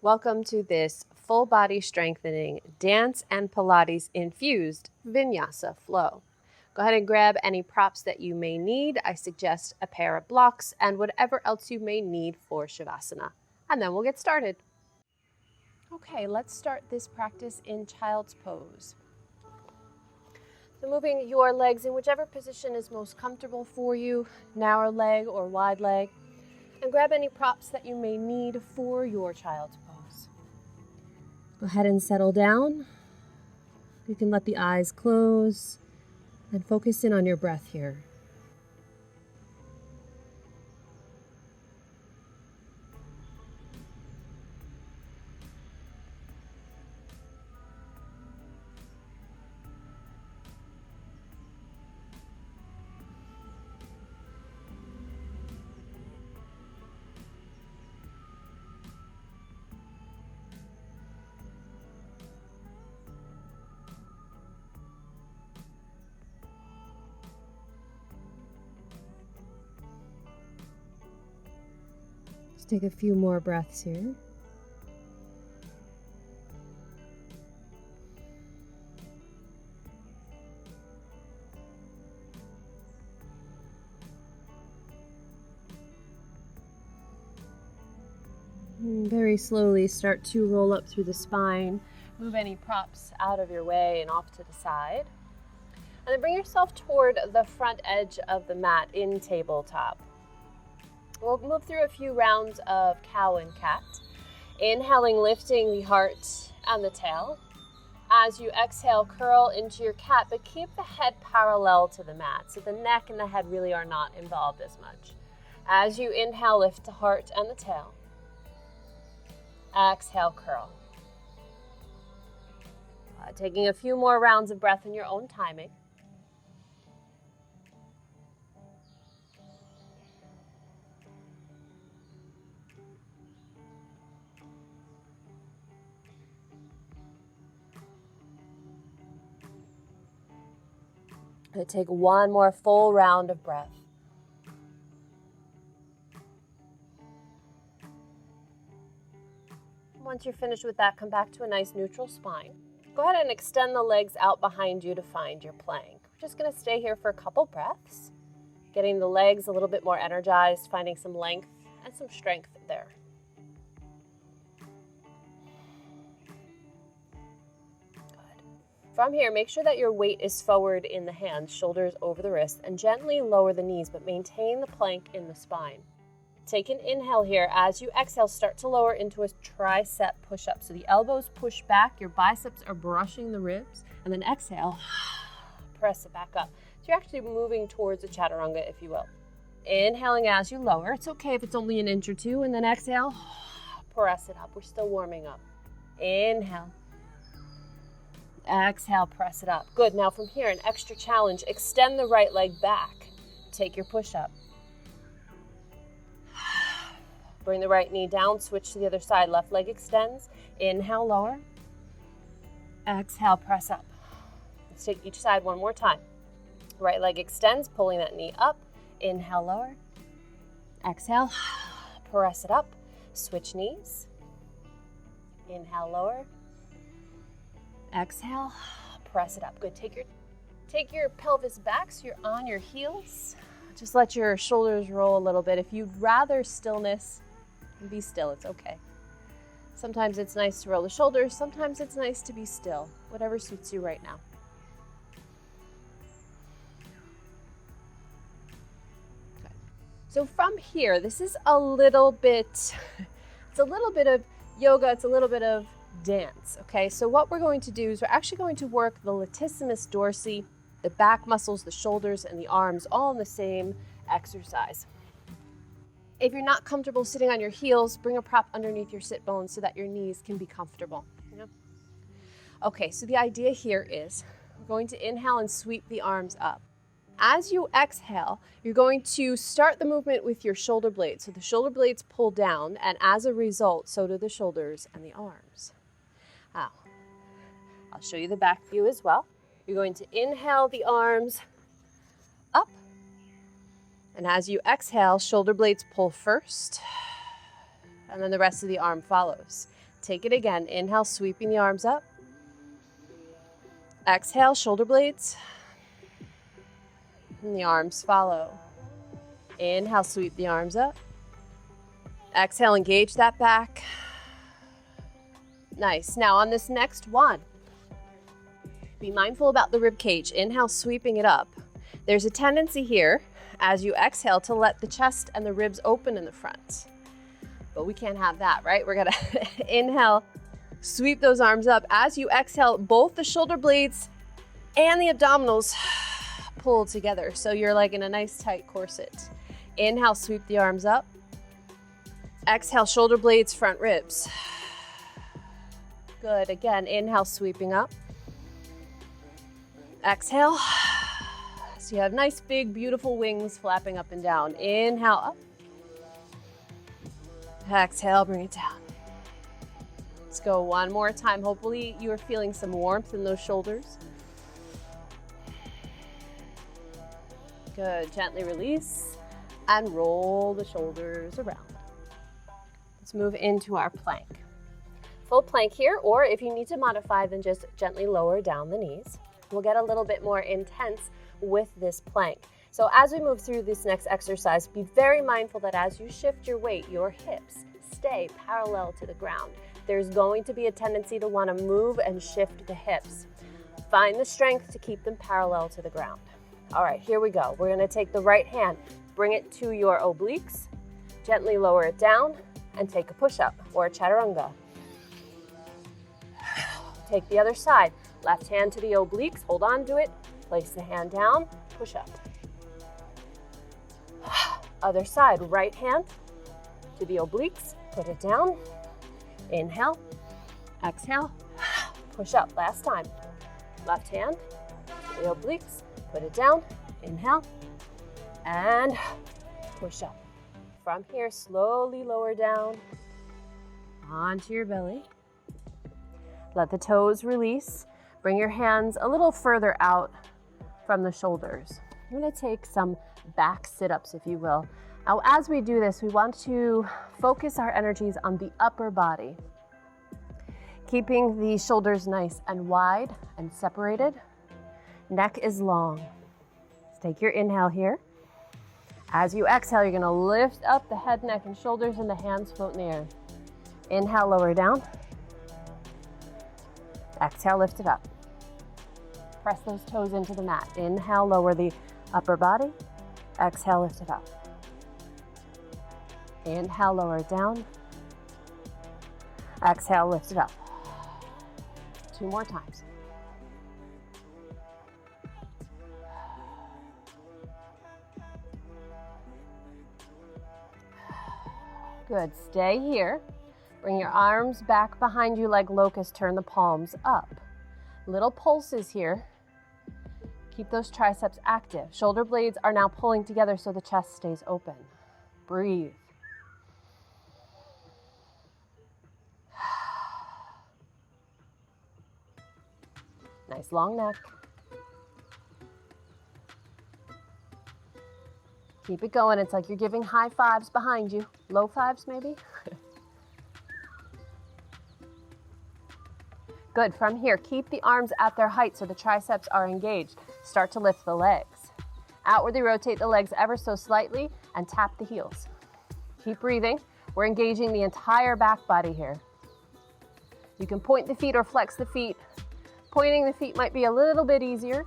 Welcome to this full body strengthening dance and Pilates infused vinyasa flow. Go ahead and grab any props that you may need. I suggest a pair of blocks and whatever else you may need for Savasana. And then we'll get started. Okay, let's start this practice in child's pose. So moving your legs in whichever position is most comfortable for you, narrow leg or wide leg. And grab any props that you may need for your child's pose. Go ahead and settle down. You can let the eyes close and focus in on your breath here. Take a few more breaths here. And very slowly start to roll up through the spine. Move any props out of your way and off to the side. And then bring yourself toward the front edge of the mat in tabletop. We'll move through a few rounds of cow and cat. Inhaling, lifting the heart and the tail. As you exhale, curl into your cat, but keep the head parallel to the mat. So the neck and the head really are not involved as much. As you inhale, lift the heart and the tail. Exhale, curl. Taking a few more rounds of breath in your own timing. Take one more full round of breath. Once you're finished with that, come back to a nice neutral spine. Go ahead and extend the legs out behind you to find your plank. We're just going to stay here for a couple breaths, getting the legs a little bit more energized, finding some length and some strength there. From here, make sure that your weight is forward in the hands, shoulders over the wrists, and gently lower the knees, but maintain the plank in the spine. Take an inhale here. As you exhale, start to lower into a tricep push-up. So the elbows push back, your biceps are brushing the ribs, and then exhale, press it back up. So you're actually moving towards a chaturanga, if you will. Inhaling as you lower. It's okay if it's only an inch or two, and then exhale, press it up. We're still warming up. Inhale. Exhale, press it up. Good. Now from here, an extra challenge. Extend the right leg back. Take your push-up. Bring the right knee down. Switch to the other side. Left leg extends. Inhale, lower. Exhale, press up. Let's take each side one more time. Right leg extends, pulling that knee up. Inhale, lower. Exhale, press it up. Switch knees. Inhale, lower. Exhale, press it up. Good. Take your pelvis back so you're on your heels. Just let your shoulders roll a little bit. If you'd rather stillness, be still. It's okay. Sometimes it's nice to roll the shoulders. Sometimes it's nice to be still. Whatever suits you right now. Okay. So from here, this is a little bit, it's a little bit of yoga. It's a little bit of dance. Okay, so what we're going to do is we're actually going to work the latissimus dorsi, the back muscles, the shoulders, and the arms all in the same exercise. If you're not comfortable sitting on your heels, bring a prop underneath your sit bones so that your knees can be comfortable. Yeah? Okay, so the idea here is we're going to inhale and sweep the arms up. As you exhale, you're going to start the movement with your shoulder blades. So the shoulder blades pull down, and as a result, so do the shoulders and the arms. Now, I'll show you the back view as well. You're going to inhale the arms up, and as you exhale, shoulder blades pull first, and then the rest of the arm follows. Take it again. Inhale, sweeping the arms up. Exhale, shoulder blades. And the arms follow. Inhale, sweep the arms up. Exhale, engage that back. Nice. Now on this next one, be mindful about the rib cage. Inhale, sweeping it up. There's a tendency here as you exhale to let the chest and the ribs open in the front. But we can't have that, right? We're gonna inhale, sweep those arms up. As you exhale, both the shoulder blades and the abdominals pull together. So you're like in a nice tight corset. Inhale, sweep the arms up. Exhale, shoulder blades, front ribs. Good. Again, inhale, sweeping up. Exhale. So you have nice, big, beautiful wings flapping up and down. Inhale, up. Exhale, bring it down. Let's go one more time. Hopefully you are feeling some warmth in those shoulders. Good. Gently release and roll the shoulders around. Let's move into our plank. Full plank here, or if you need to modify, then just gently lower down the knees. We'll get a little bit more intense with this plank. So as we move through this next exercise, be very mindful that as you shift your weight, your hips stay parallel to the ground. There's going to be a tendency to want to move and shift the hips. Find the strength to keep them parallel to the ground. All right, here we go. We're going to take the right hand, bring it to your obliques, gently lower it down, and take a push-up or a chaturanga. Take the other side. Left hand to the obliques, hold on to it, place the hand down, push up. Other side, right hand to the obliques, put it down. Inhale, exhale, push up. Last time. Left hand to the obliques, put it down. Inhale, and push up. From here, slowly lower down onto your belly. Let the toes release. Bring your hands a little further out from the shoulders. I'm going to take some back sit-ups, if you will. Now, as we do this, we want to focus our energies on the upper body, keeping the shoulders nice and wide and separated. Neck is long. Let's take your inhale here. As you exhale, you're going to lift up the head, neck, and shoulders, and the hands float in the air. Inhale, lower down. Exhale, lift it up. Press those toes into the mat. Inhale, lower the upper body. Exhale, lift it up. Inhale, lower it down. Exhale, lift it up. 2 more times. Good. Stay here. Bring your arms back behind you like locust. Turn the palms up. Little pulses here. Keep those triceps active. Shoulder blades are now pulling together so the chest stays open. Breathe. Nice long neck. Keep it going. It's like you're giving high fives behind you. Low fives, maybe? Good. From here, keep the arms at their height so the triceps are engaged. Start to lift the legs. Outwardly rotate the legs ever so slightly and tap the heels. Keep breathing. We're engaging the entire back body here. You can point the feet or flex the feet. Pointing the feet might be a little bit easier.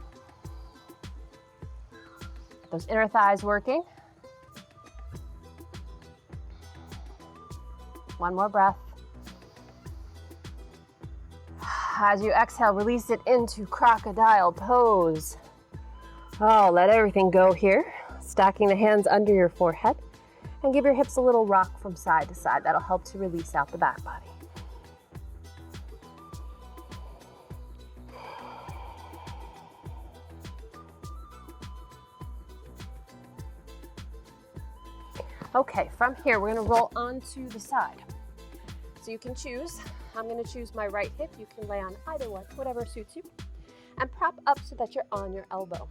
Those inner thighs working. One more breath. As you exhale, release it into crocodile pose. Oh, let everything go here. Stacking the hands under your forehead and give your hips a little rock from side to side. That'll help to release out the back body. Okay, from here, we're gonna roll onto the side. So you can choose. I'm gonna choose my right hip. You can lay on either one, whatever suits you. And prop up so that you're on your elbow.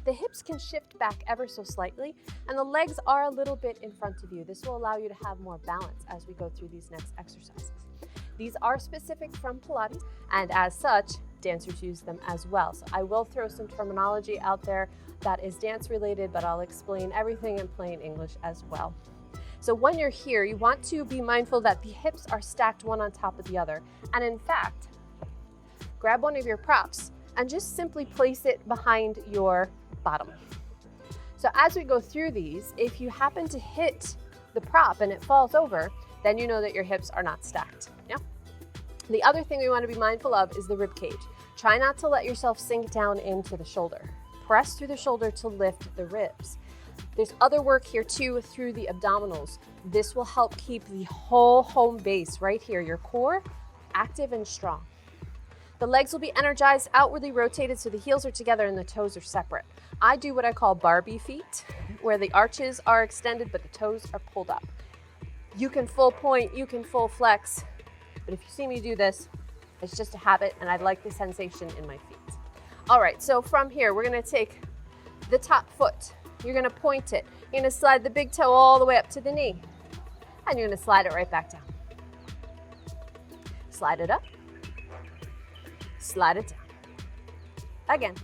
The hips can shift back ever so slightly, and the legs are a little bit in front of you. This will allow you to have more balance as we go through these next exercises. These are specific from Pilates, and as such, dancers use them as well. So I will throw some terminology out there that is dance related, but I'll explain everything in plain English as well. So when you're here, you want to be mindful that the hips are stacked one on top of the other. And in fact, grab one of your props and just simply place it behind your bottom. So as we go through these, if you happen to hit the prop and it falls over, then you know that your hips are not stacked. Yeah. The other thing we want to be mindful of is the rib cage. Try not to let yourself sink down into the shoulder. Press through the shoulder to lift the ribs. There's other work here too through the abdominals. This will help keep the whole home base right here, your core, active and strong. The legs will be energized, outwardly rotated, so the heels are together and the toes are separate. I do what I call Barbie feet, where the arches are extended but the toes are pulled up. You can full point, you can full flex, but if you see me do this, it's just a habit and I like the sensation in my feet. All right, so from here, we're gonna take the top foot. You're gonna point it. You're gonna slide the big toe all the way up to the knee, and you're gonna slide it right back down. Slide it up. Slide it down. Again.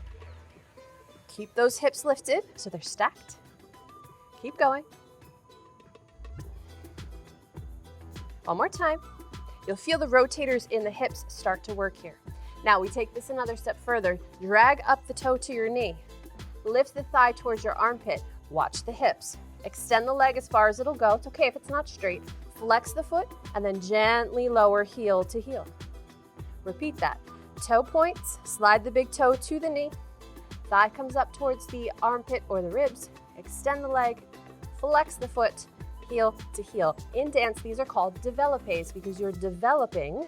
Keep those hips lifted so they're stacked. Keep going. One more time. You'll feel the rotators in the hips start to work here. Now we take this another step further. Drag up the toe to your knee. Lift the thigh towards your armpit. Watch the hips. Extend the leg as far as it'll go. It's okay if it's not straight. Flex the foot and then gently lower heel to heel. Repeat that. Toe points, slide the big toe to the knee. Thigh comes up towards the armpit or the ribs. Extend the leg, flex the foot, heel to heel. In dance, these are called developes because you're developing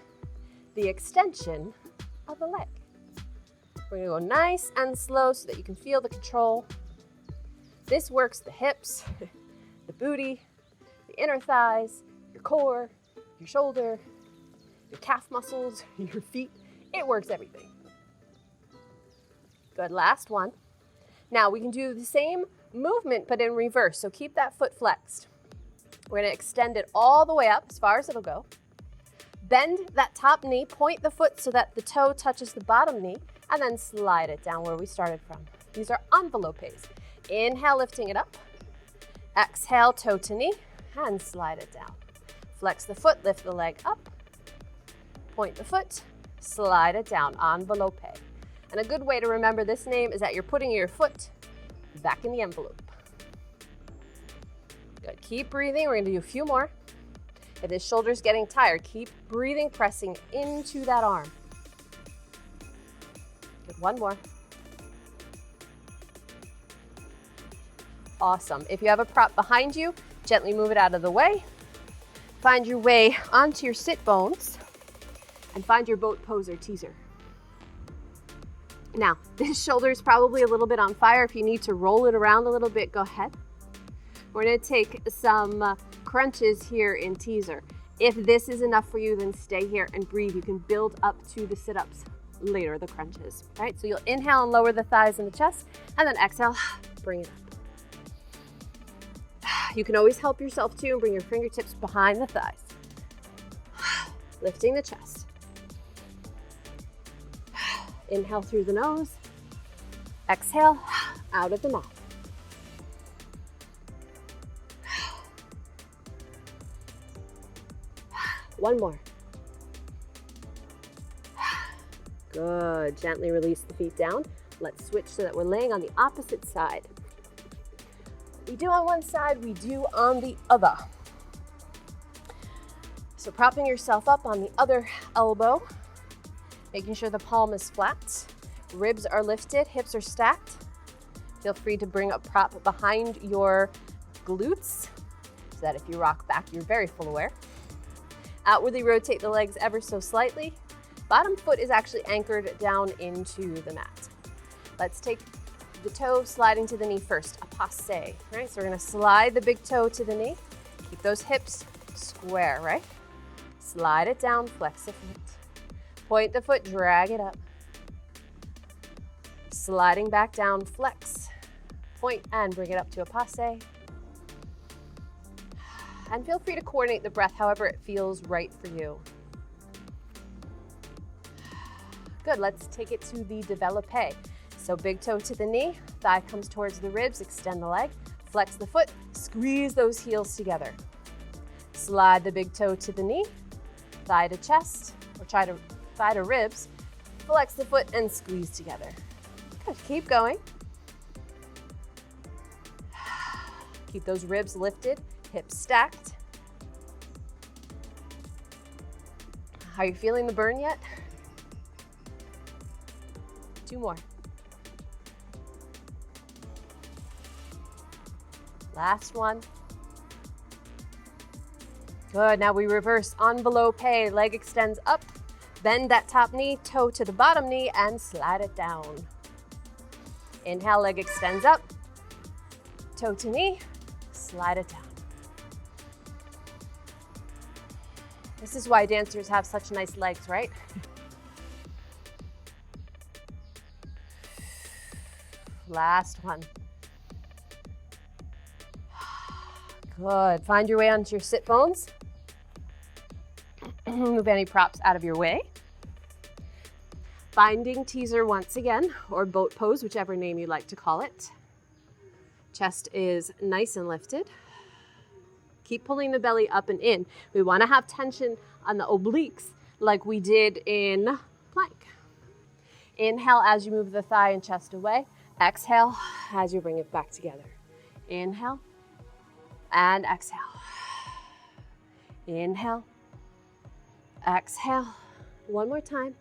the extension of the leg. We're gonna go nice and slow so that you can feel the control. This works the hips, the booty, the inner thighs, your core, your shoulder, your calf muscles, your feet. It works everything. Good, last one. Now we can do the same movement but in reverse, so keep that foot flexed. We're gonna extend it all the way up as far as it'll go. Bend that top knee, point the foot so that the toe touches the bottom knee, and then slide it down where we started from. These are envelopes. Inhale, lifting it up. Exhale, toe to knee, and slide it down. Flex the foot, lift the leg up. Point the foot, slide it down, envelope. And a good way to remember this name is that you're putting your foot back in the envelope. Good, keep breathing. We're gonna do a few more. If this shoulder's getting tired, keep breathing, pressing into that arm. Good, one more. Awesome. If you have a prop behind you, gently move it out of the way. Find your way onto your sit bones and find your boat pose or teaser. Now, this shoulder is probably a little bit on fire. If you need to roll it around a little bit, go ahead. We're gonna take some crunches here in teaser. If this is enough for you, then stay here and breathe. You can build up to the sit-ups later, the crunches, right? So you'll inhale and lower the thighs and the chest, and then exhale, bring it up. You can always help yourself too and bring your fingertips behind the thighs. Lifting the chest. Inhale through the nose. Exhale out of the mouth. One more. Good. Gently release the feet down. Let's switch so that we're laying on the opposite side. What we do on one side, we do on the other. So propping yourself up on the other elbow, making sure the palm is flat, ribs are lifted, hips are stacked. Feel free to bring a prop behind your glutes so that if you rock back, you're very full aware. Outwardly rotate the legs ever so slightly. Bottom foot is actually anchored down into the mat. Let's take the toe sliding to the knee first, a passe, right? So we're gonna slide the big toe to the knee. Keep those hips square, right? Slide it down, flex the foot. Point the foot, drag it up. Sliding back down, flex. point and bring it up to a passe. And feel free to coordinate the breath however it feels right for you. Good, let's take it to the développé. So big toe to the knee, thigh comes towards the ribs, extend the leg, flex the foot, squeeze those heels together. Slide the big toe to the knee, thigh to chest, or thigh to ribs, flex the foot and squeeze together. Good, keep going. Keep those ribs lifted, hips stacked. Are you feeling the burn yet? 2 more. Last one. Good, now we reverse envelope, leg extends up, bend that top knee, toe to the bottom knee, and slide it down. Inhale, leg extends up, toe to knee, slide it down. This is why dancers have such nice legs, right? Last one. Good, find your way onto your sit bones. Move any props out of your way. Finding teaser once again, or boat pose, whichever name you like to call it. Chest is nice and lifted. Keep pulling the belly up and in. We want to have tension on the obliques like we did in plank. Inhale as you move the thigh and chest away. Exhale as you bring it back together. Inhale and exhale. Inhale, exhale. One more time.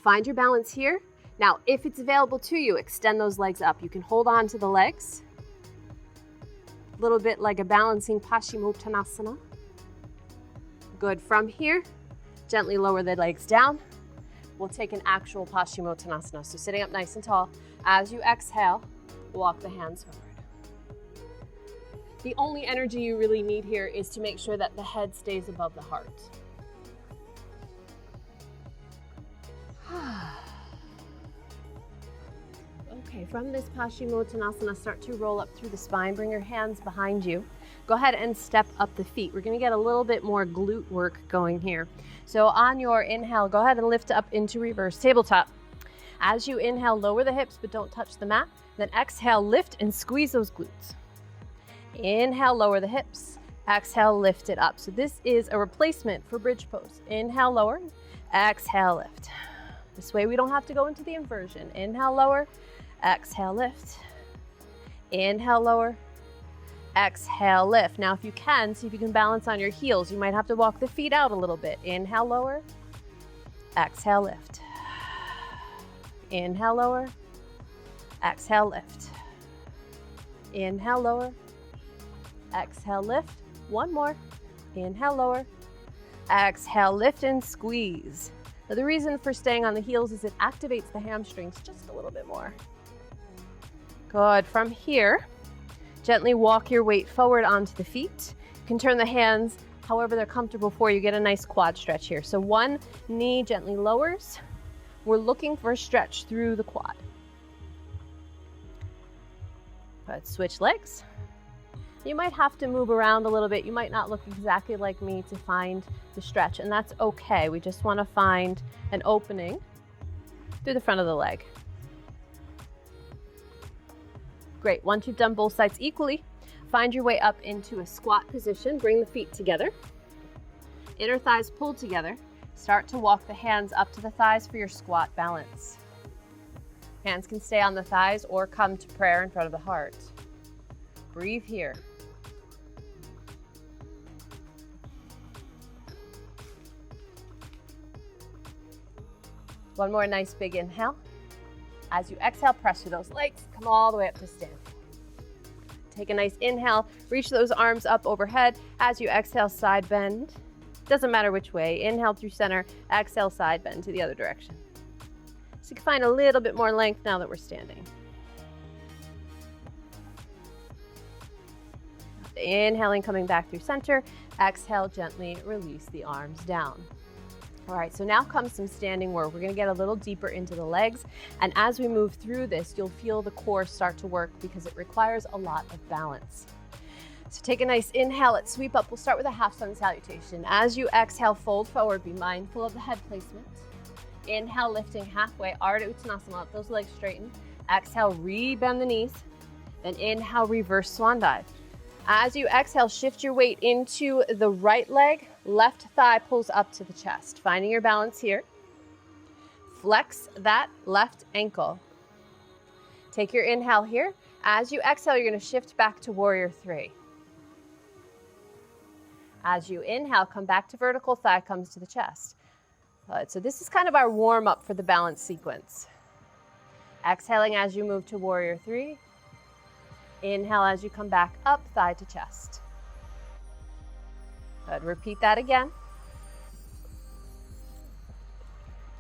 Find your balance here. Now, if it's available to you, extend those legs up. You can hold on to the legs. A little bit like a balancing Paschimottanasana. Good. From here, gently lower the legs down. We'll take an actual Paschimottanasana. So sitting up nice and tall. As you exhale, walk the hands forward. The only energy you really need here is to make sure that the head stays above the heart. Okay, from this Paschimottanasana, start to roll up through the spine. Bring your hands behind you. Go ahead and step up the feet. We're going to get a little bit more glute work going here. So on your inhale, go ahead and lift up into reverse tabletop. As you inhale, lower the hips, but don't touch the mat. Then exhale, lift and squeeze those glutes. Inhale, lower the hips. Exhale, lift it up. So this is a replacement for bridge pose. Inhale, lower. Exhale, lift. This way we don't have to go into the inversion. Inhale, lower. Exhale, lift. Inhale, lower. Exhale, lift. Now, if you can, see if you can balance on your heels. You might have to walk the feet out a little bit. Inhale, lower. Exhale, lift. Inhale, lower. Exhale, lift. Inhale, lower. Exhale, lift. One more. Inhale, lower. Exhale, lift and squeeze. Now, the reason for staying on the heels is it activates the hamstrings just a little bit more. Good. From here, gently walk your weight forward onto the feet. You can turn the hands however they're comfortable for you. Get a nice quad stretch here. So one knee gently lowers. We're looking for a stretch through the quad. Good. Switch legs. You might have to move around a little bit. You might not look exactly like me to find the stretch, and that's okay. We just want to find an opening through the front of the leg. Great. Once you've done both sides equally, find your way up into a squat position. Bring the feet together. Inner thighs pulled together. Start to walk the hands up to the thighs for your squat balance. Hands can stay on the thighs or come to prayer in front of the heart. Breathe here. One more nice big inhale. As you exhale, press through those legs. Come all the way up to stand. Take a nice inhale. Reach those arms up overhead. As you exhale, side bend. Doesn't matter which way. Inhale through center. Exhale, side bend to the other direction. So you can find a little bit more length now that we're standing. Inhaling, coming back through center. Exhale, gently release the arms down. All right, so now comes some standing work. We're gonna get a little deeper into the legs, and as we move through this, you'll feel the core start to work because it requires a lot of balance. So take a nice inhale, let's sweep up. We'll start with a half sun salutation. As you exhale, fold forward, be mindful of the head placement. Inhale, lifting halfway, Ardha Uttanasana, let those legs straighten. Exhale, re-bend the knees. Then inhale, reverse swan dive. As you exhale, shift your weight into the right leg, left thigh pulls up to the chest. Finding your balance here. Flex that left ankle. Take your inhale here. As you exhale, you're gonna shift back to warrior three. As you inhale, come back to vertical, thigh comes to the chest. All right, so this is kind of our warm up for the balance sequence. Exhaling as you move to warrior three. Inhale as you come back up, thigh to chest. Good, repeat that again.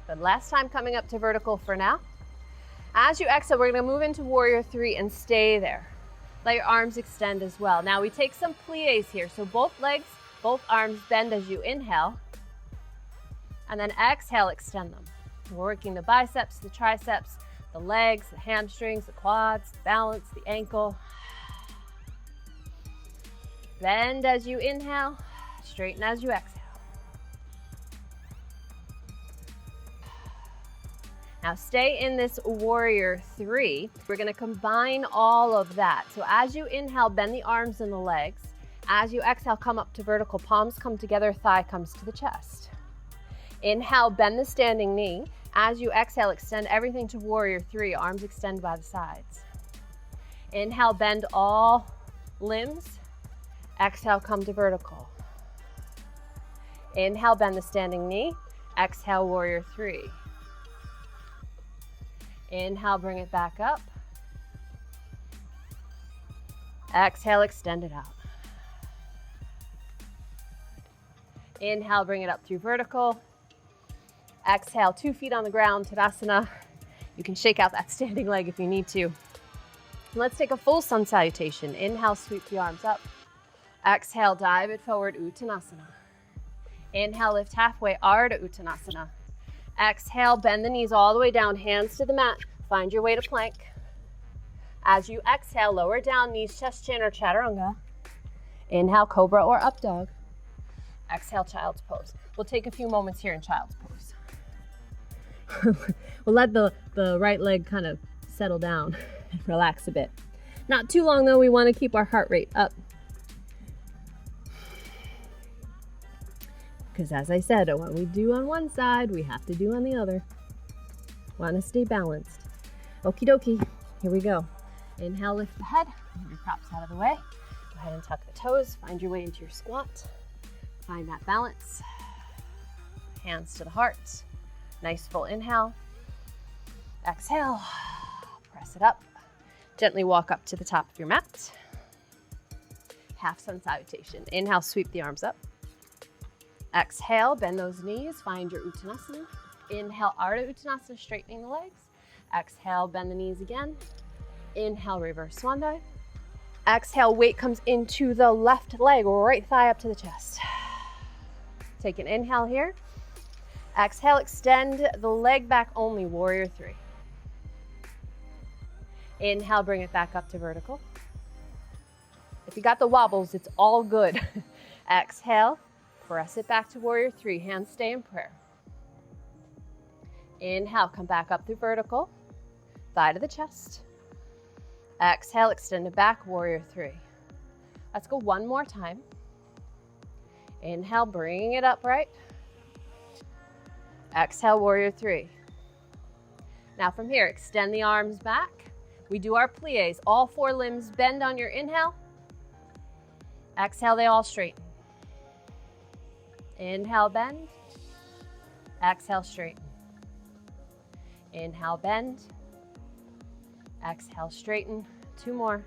Good, last time coming up to vertical for now. As you exhale, we're gonna move into warrior three and stay there. Let your arms extend as well. Now we take some plies here. So both legs, both arms bend as you inhale. And then exhale, extend them. We're working the biceps, the triceps, the legs, the hamstrings, the quads, the balance, the ankle. Bend as you inhale, straighten as you exhale. Now stay in this warrior three. We're gonna combine all of that. So as you inhale, bend the arms and the legs. As you exhale, come up to vertical, palms come together, thigh comes to the chest. Inhale, bend the standing knee. As you exhale, extend everything to warrior three, arms extend by the sides. Inhale, bend all limbs. Exhale, come to vertical. Inhale, bend the standing knee. Exhale, warrior three. Inhale, bring it back up. Exhale, extend it out. Inhale, bring it up through vertical. Exhale, 2 feet on the ground, Tadasana. You can shake out that standing leg if you need to. Let's take a full sun salutation. Inhale, sweep the arms up. Exhale, dive it forward, Uttanasana. Inhale, lift halfway, Ardha Uttanasana. Exhale, bend the knees all the way down, hands to the mat. Find your way to plank. As you exhale, lower down, knees, chest, chin, or chaturanga. Inhale, cobra or up dog. Exhale, child's pose. We'll take a few moments here in child's pose. We'll let the right leg kind of settle down and relax a bit. Not too long though, we want to keep our heart rate up. Because as I said, what we do on one side, we have to do on the other. Want to stay balanced. Okie dokie, here we go. Inhale, lift the head, move your props out of the way. Go ahead and tuck the toes, find your way into your squat. Find that balance. Hands to the heart. Nice full inhale. Exhale, press it up. Gently walk up to the top of your mat. Half sun salutation. Inhale, sweep the arms up. Exhale, bend those knees, find your Uttanasana. Inhale, Ardha Uttanasana, straightening the legs. Exhale, bend the knees again. Inhale, reverse swan dive. Exhale, weight comes into the left leg, right thigh up to the chest. Take an inhale here. Exhale, extend the leg back only, warrior three. Inhale, bring it back up to vertical. If you got the wobbles, it's all good. Exhale, press it back to warrior three, hands stay in prayer. Inhale, come back up through vertical, thigh to the chest. Exhale, extend it back, warrior three. Let's go one more time. Inhale, bringing it upright. Exhale, warrior three. Now from here, extend the arms back. We do our plies. All 4 limbs bend on your inhale. Exhale, they all straighten. Inhale, bend. Exhale, straighten. Inhale, bend. Exhale, straighten. 2 more.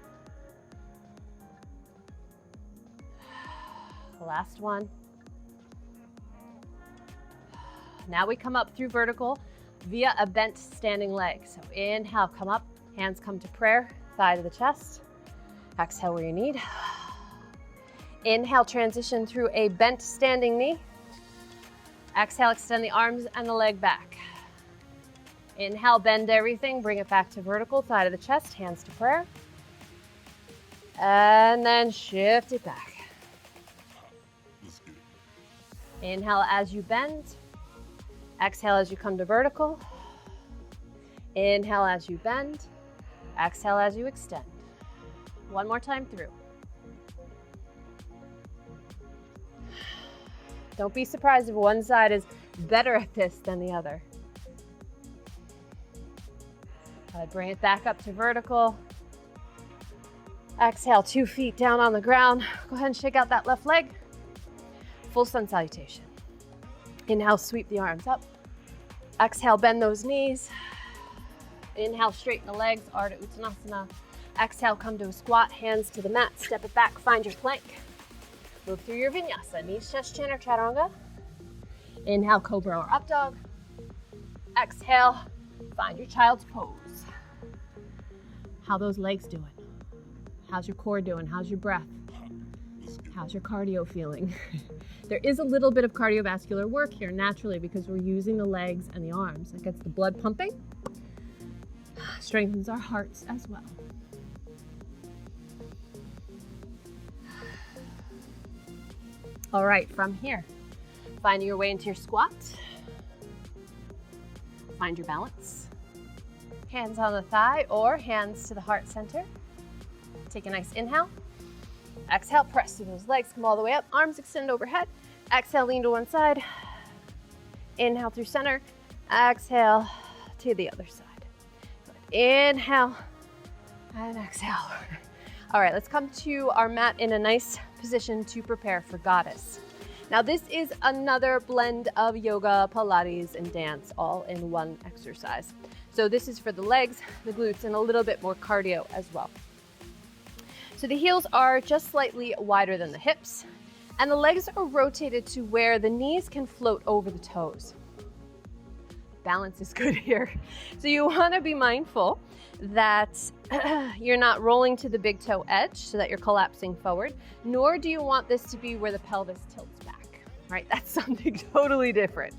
Last one. Now we come up through vertical via a bent standing leg. So inhale, come up, hands come to prayer, thigh to the chest. Exhale where you need. Inhale, transition through a bent standing knee. Exhale, extend the arms and the leg back. Inhale, bend everything, bring it back to vertical, side of the chest, hands to prayer. And then shift it back. Inhale as you bend. Exhale as you come to vertical. Inhale as you bend. Exhale as you extend. One more time through. Don't be surprised if one side is better at this than the other. Bring it back up to vertical. Exhale, 2 feet down on the ground. Go ahead and shake out that left leg. Full sun salutation. Inhale, sweep the arms up. Exhale, bend those knees. Inhale, straighten the legs, Ardha Uttanasana. Exhale, come to a squat, hands to the mat, step it back, find your plank. Move through your vinyasa, knees, chest, chin, or chaturanga. Inhale, cobra or up dog. Exhale, find your child's pose. How those legs doing? How's your core doing? How's your breath? How's your cardio feeling? There is a little bit of cardiovascular work here naturally because we're using the legs and the arms. It gets the blood pumping, strengthens our hearts as well. All right, from here, finding your way into your squat. Find your balance. Hands on the thigh or hands to the heart center. Take a nice inhale. Exhale, press through those legs, come all the way up. Arms extend overhead. Exhale, lean to one side. Inhale through center. Exhale to the other side. Good. Inhale and exhale. All right, let's come to our mat in a nice position to prepare for Goddess. Now this is another blend of yoga, Pilates, and dance all in one exercise. So this is for the legs, the glutes, and a little bit more cardio as well. So the heels are just slightly wider than the hips, and the legs are rotated to where the knees can float over the toes. Balance is good here. So you want to be mindful that you're not rolling to the big toe edge so that you're collapsing forward, nor do you want this to be where the pelvis tilts back, right? That's something totally different.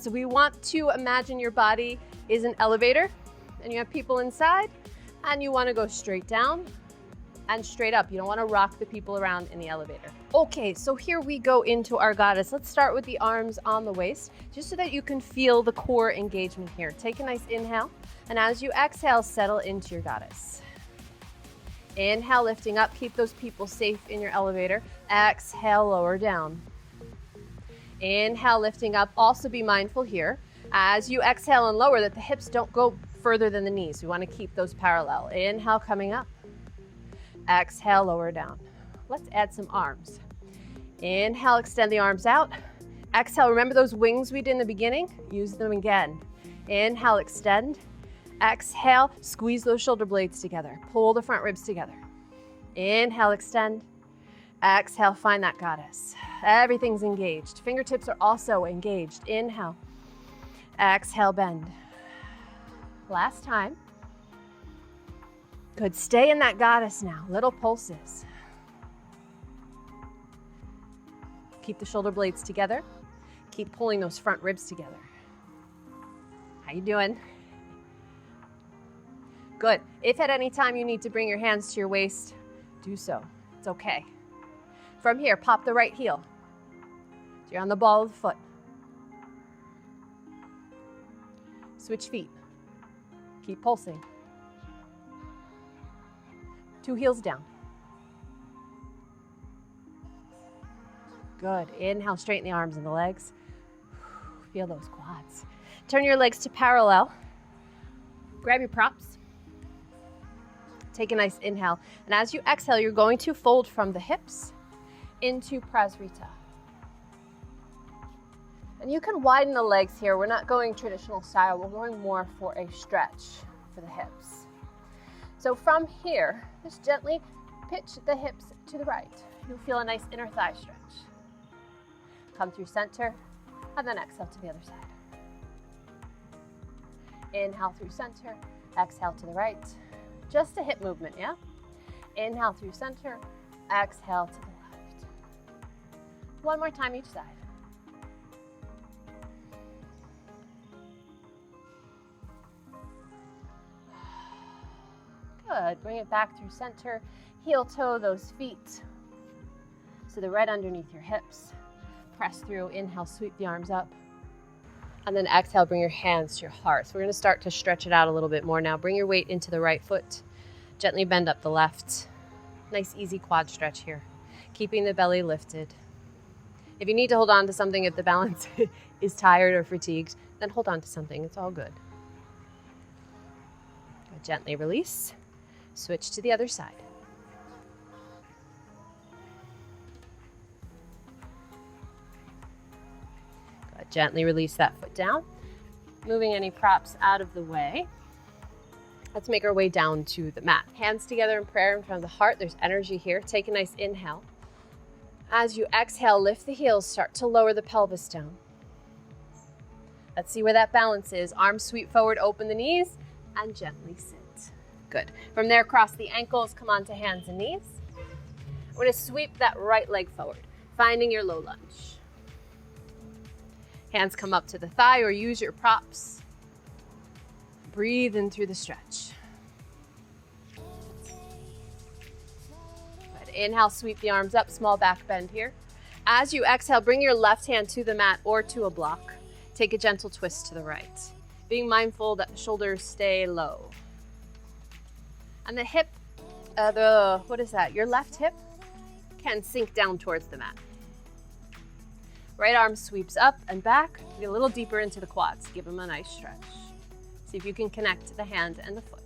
So we want to imagine your body is an elevator and you have people inside and you want to go straight down and straight up. You don't want to rock the people around in the elevator. Okay, so here we go into our Goddess. Let's start with the arms on the waist, just so that you can feel the core engagement here. Take a nice inhale, and as you exhale, settle into your Goddess. Inhale, lifting up, keep those people safe in your elevator. Exhale, lower down. Inhale, lifting up. Also be mindful here, as you exhale and lower, that the hips don't go further than the knees. We want to keep those parallel. Inhale, coming up. Exhale, lower down. Let's add some arms. Inhale, extend the arms out. Exhale, remember those wings we did in the beginning? Use them again. Inhale, extend. Exhale, squeeze those shoulder blades together. Pull the front ribs together. Inhale, extend. Exhale, find that Goddess. Everything's engaged. Fingertips are also engaged. Inhale. Exhale, bend. Last time. Good, stay in that Goddess now, little pulses. Keep the shoulder blades together. Keep pulling those front ribs together. How you doing? Good. If at any time you need to bring your hands to your waist, do so. It's okay. From here, pop the right heel. So you're on the ball of the foot. Switch feet. Keep pulsing. 2 heels down. Good. Inhale, straighten the arms and the legs. Feel those quads. Turn your legs to parallel. Grab your props. Take a nice inhale. And as you exhale, you're going to fold from the hips into Prasrita. And you can widen the legs here. We're not going traditional style. We're going more for a stretch for the hips. So from here, just gently pitch the hips to the right. You'll feel a nice inner thigh stretch. Come through center, and then exhale to the other side. Inhale through center, exhale to the right. Just a hip movement, yeah? Inhale through center, exhale to the left. One more time each side. Good. Bring it back through center. Heel toe those feet so they're right underneath your hips. Press through. Inhale, sweep the arms up. And then exhale, bring your hands to your heart. So we're going to start to stretch it out a little bit more now. Bring your weight into the right foot. Gently bend up the left. Nice, easy quad stretch here. Keeping the belly lifted. If you need to hold on to something, if the balance is tired or fatigued, then hold on to something. It's all good. Gently release. Switch to the other side. Good. Gently release that foot down. Moving any props out of the way. Let's make our way down to the mat. Hands together in prayer in front of the heart. There's energy here. Take a nice inhale. As you exhale, lift the heels. Start to lower the pelvis down. Let's see where that balance is. Arms sweep forward, open the knees, and gently sit. Good. From there, cross the ankles, come onto hands and knees. We're going to sweep that right leg forward, finding your low lunge. Hands come up to the thigh or use your props. Breathe in through the stretch. Good. Inhale, sweep the arms up, small back bend here. As you exhale, bring your left hand to the mat or to a block. Take a gentle twist to the right. Being mindful that the shoulders stay low. And the hip, your left hip can sink down towards the mat. Right arm sweeps up and back. Get a little deeper into the quads. Give them a nice stretch. See if you can connect the hand and the foot.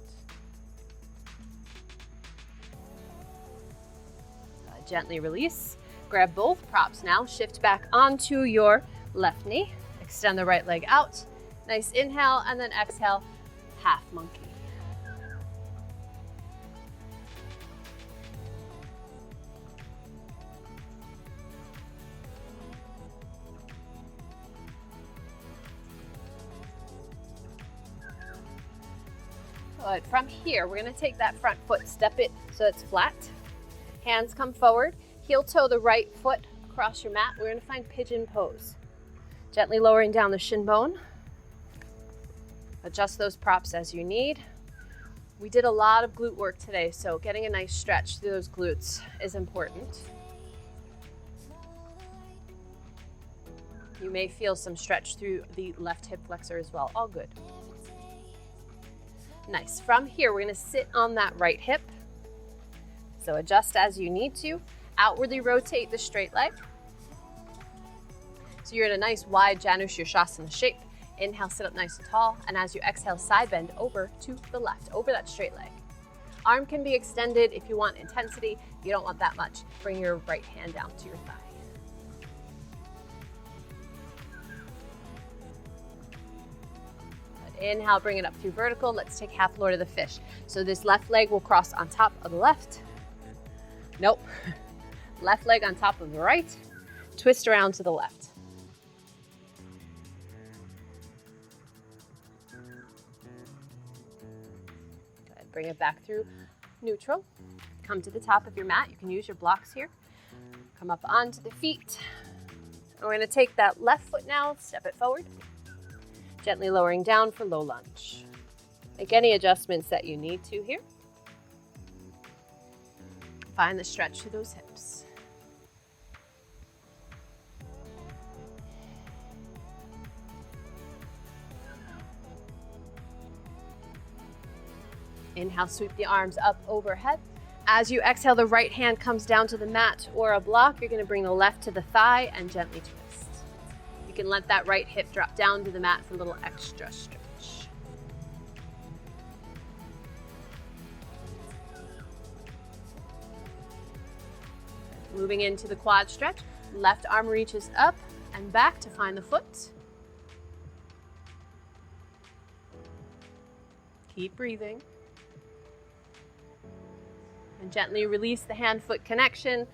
Gently release. Grab both props now. Shift back onto your left knee. Extend the right leg out. Nice inhale and then exhale, half monkey. Good. From here, we're going to take that front foot, step it so it's flat. Hands come forward. Heel toe the right foot across your mat. We're going to find pigeon pose. Gently lowering down the shin bone. Adjust those props as you need. We did a lot of glute work today, so getting a nice stretch through those glutes is important. You may feel some stretch through the left hip flexor as well. All good. Nice. From here, we're going to sit on that right hip. So adjust as you need to. Outwardly rotate the straight leg. So you're in a nice wide Janushirshasana shape. Inhale, sit up nice and tall. And as you exhale, side bend over to the left, over that straight leg. Arm can be extended if you want intensity. If you don't want that much, bring your right hand down to your thigh. Inhale, bring it up through vertical. Let's take half Lord of the Fish. So this left leg will cross on top of the left. Nope. Left leg on top of the right. Twist around to the left. Good. Bring it back through neutral. Come to the top of your mat. You can use your blocks here. Come up onto the feet. And we're going to take that left foot now, step it forward. Gently lowering down for low lunge. Make any adjustments that you need to here. Find the stretch through those hips. Inhale, sweep the arms up overhead. As you exhale, the right hand comes down to the mat or a block. You're going to bring the left to the thigh and gently twist. You can let that right hip drop down to the mat for a little extra stretch. Moving into the quad stretch. Left arm reaches up and back to find the foot. Keep breathing. And gently release the hand-foot connection.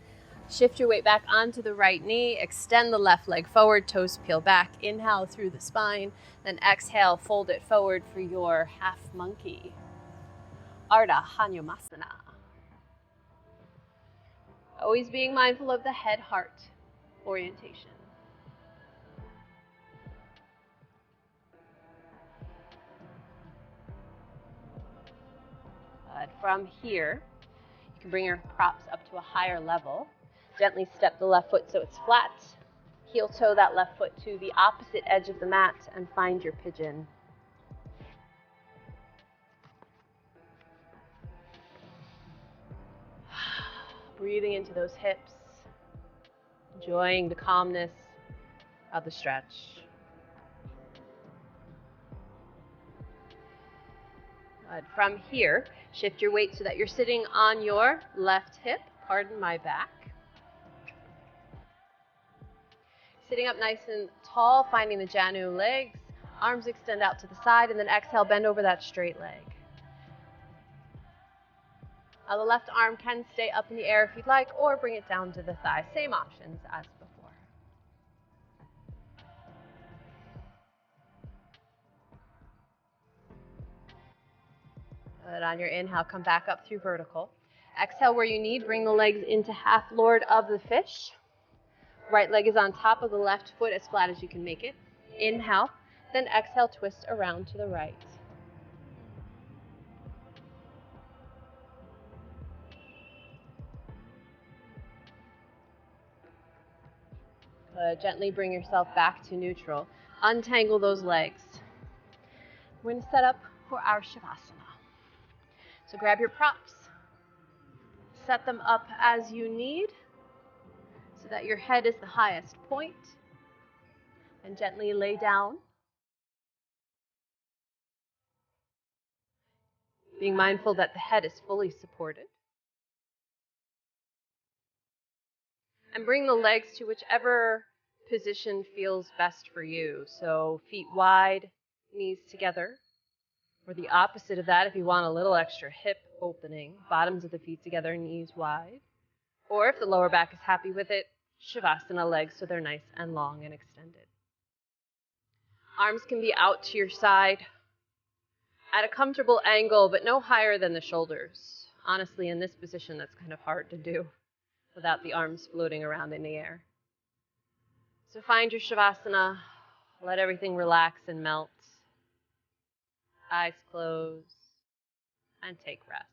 Shift your weight back onto the right knee. Extend the left leg forward, toes peel back. Inhale through the spine. Then exhale, fold it forward for your half monkey. Ardha Hanumasana. Always being mindful of the head-heart orientation. Good. From here, you can bring your props up to a higher level. Gently step the left foot so it's flat. Heel toe that left foot to the opposite edge of the mat and find your pigeon. Breathing into those hips, enjoying the calmness of the stretch. Good. From here, shift your weight so that you're sitting on your left hip. Pardon my back. Sitting up nice and tall, finding the Jahn legs. Arms extend out to the side, and then exhale, bend over that straight leg. Now the left arm can stay up in the air if you'd like, or bring it down to the thigh. Same options as before. Good. On your inhale, come back up through vertical. Exhale where you need. Bring the legs into half lord of the fish. Right leg is on top of the left foot as flat as you can make it. Inhale, then exhale, twist around to the right. Good. Gently bring yourself back to neutral. Untangle those legs. We're going to set up for our Savasana. So grab your props. Set them up as you need so that your head is the highest point. And gently lay down. Being mindful that the head is fully supported. And bring the legs to whichever position feels best for you. So feet wide, knees together. Or the opposite of that, if you want a little extra hip opening, bottoms of the feet together, knees wide. Or if the lower back is happy with it, Shavasana legs so they're nice and long and extended. Arms can be out to your side at a comfortable angle, but no higher than the shoulders. Honestly, in this position, that's kind of hard to do without the arms floating around in the air. So find your Shavasana, let everything relax and melt. Eyes close, and take rest.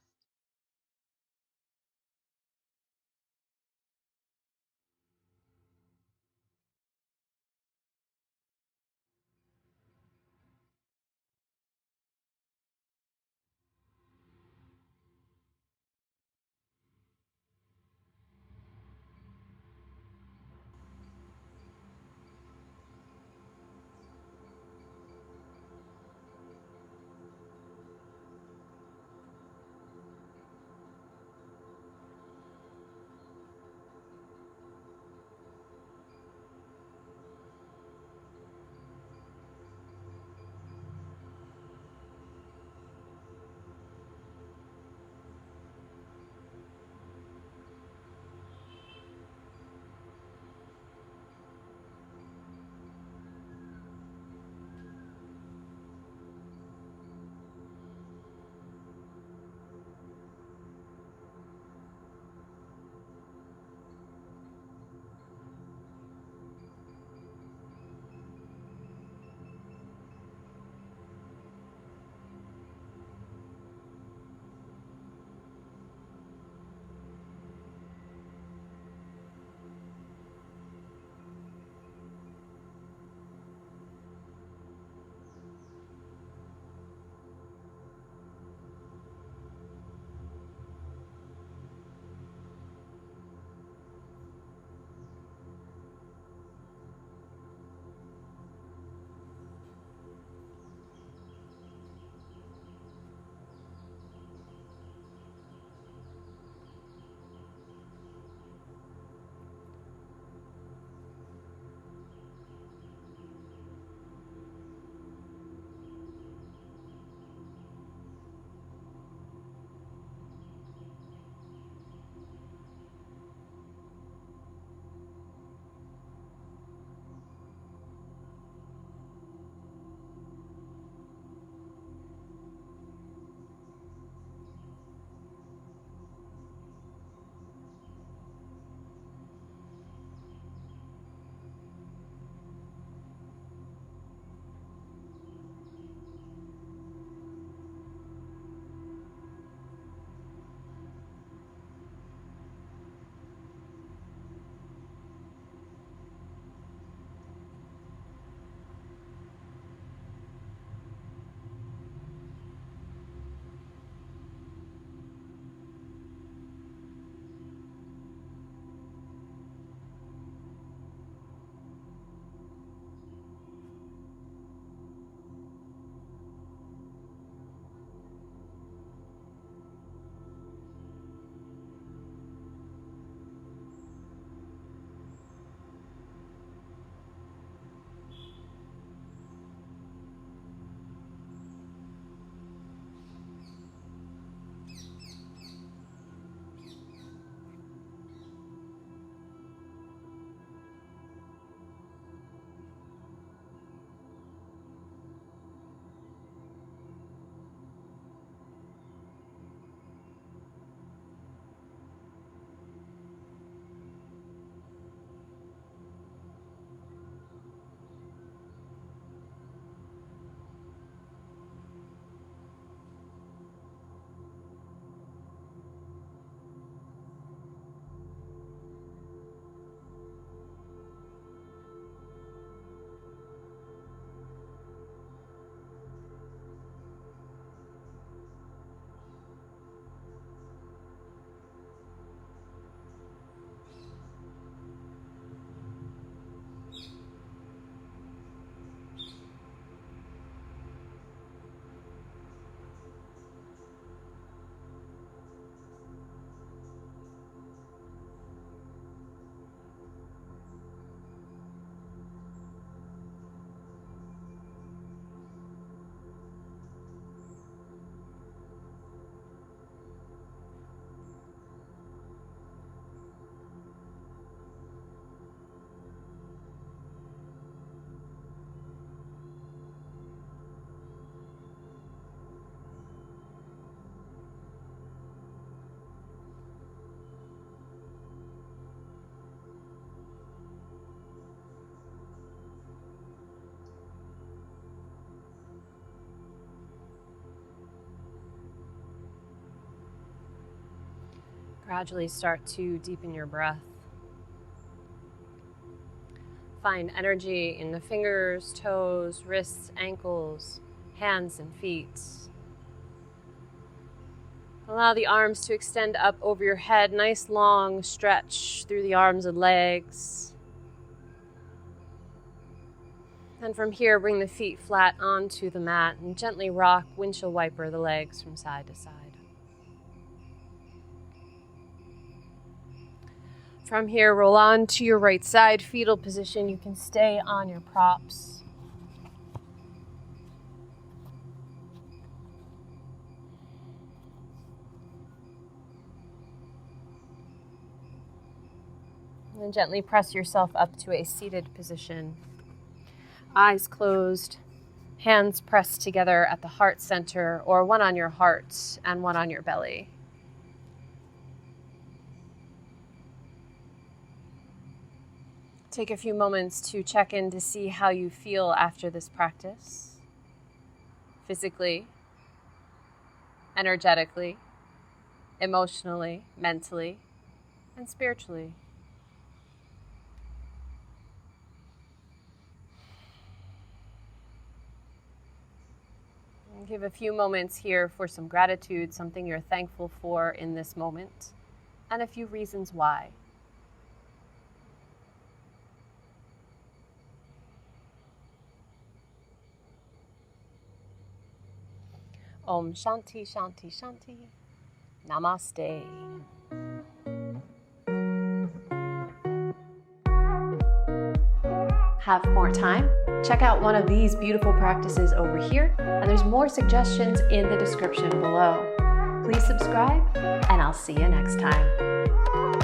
Gradually start to deepen your breath. Find energy in the fingers, toes, wrists, ankles, hands, and feet. Allow the arms to extend up over your head. Nice long stretch through the arms and legs. And from here, bring the feet flat onto the mat and gently rock, windshield wiper the legs from side to side. From here, roll on to your right side, fetal position. You can stay on your props. And then gently press yourself up to a seated position. Eyes closed, hands pressed together at the heart center, or one on your heart and one on your belly. Take a few moments to check in to see how you feel after this practice. Physically, energetically, emotionally, mentally, and spiritually. And give a few moments here for some gratitude, something you're thankful for in this moment, and a few reasons why. Om Shanti Shanti Shanti. Namaste. Have more time? Check out one of these beautiful practices over here, and there's more suggestions in the description below. Please subscribe, and I'll see you next time.